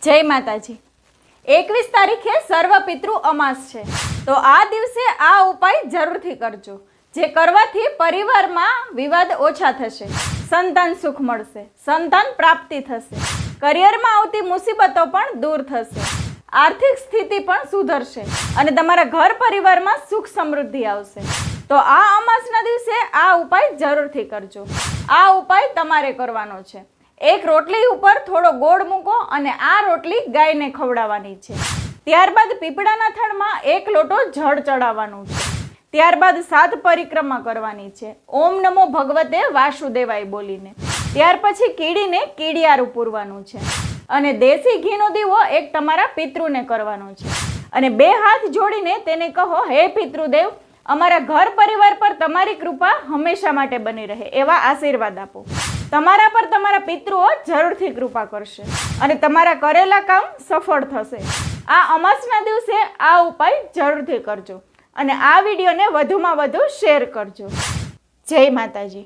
જય માતાજી। 21 તારીખે સર્વપિતૃ અમાસ છે, તો આ દિવસે આ ઉપાય જરૂરથી કરજો, જે કરવાથી પરિવારમાં વિવાદ ઓછા થશે, સંતાન સુખ મળશે, સંતાન પ્રાપ્તિ થશે, કરિયરમાં આવતી મુસીબતો પણ દૂર થશે, આર્થિક સ્થિતિ પણ સુધરશે અને તમારા ઘર પરિવારમાં સુખ સમૃદ્ધિ આવશે। તો આ અમાસના દિવસે આ ઉપાય જરૂરથી કરજો। આ ઉપાય તમારે કરવાનો છે। એક રોટલી ઉપર થોડો ગોળ મૂકો અને આ રોટલી ગાયને ખવડાવવાની છે। ત્યારબાદ પીપળાના થડમાં 1 લોટો જળ ચડાવવાનું છે। ત્યારબાદ 7 પરિક્રમા કરવાની છે, ઓમ નમો ભગવતે વાસુદેવાય બોલીને। ત્યાર પછી કીડીને કીડિયારું પૂરવાનું છે અને દેશી ઘીનો દીવો એક તમારા પિતૃને કરવાનો છે અને 2 હાથ જોડીને તેને કહો, હે પિતૃદેવ, અમારા ઘર પરિવાર પર તમારી કૃપા હંમેશા માટે બની રહે એવા આશીર્વાદ આપો। તમારા પર તમારા પિતૃઓ જરૂરથી કૃપા કરશે અને તમારા કરેલા કામ સફળ થશે। આ અમાસના દિવસે આ ઉપાય જરૂરથી કરજો અને આ વિડીયોને વધુમાં વધુ શેર કરજો। જય માતાજી।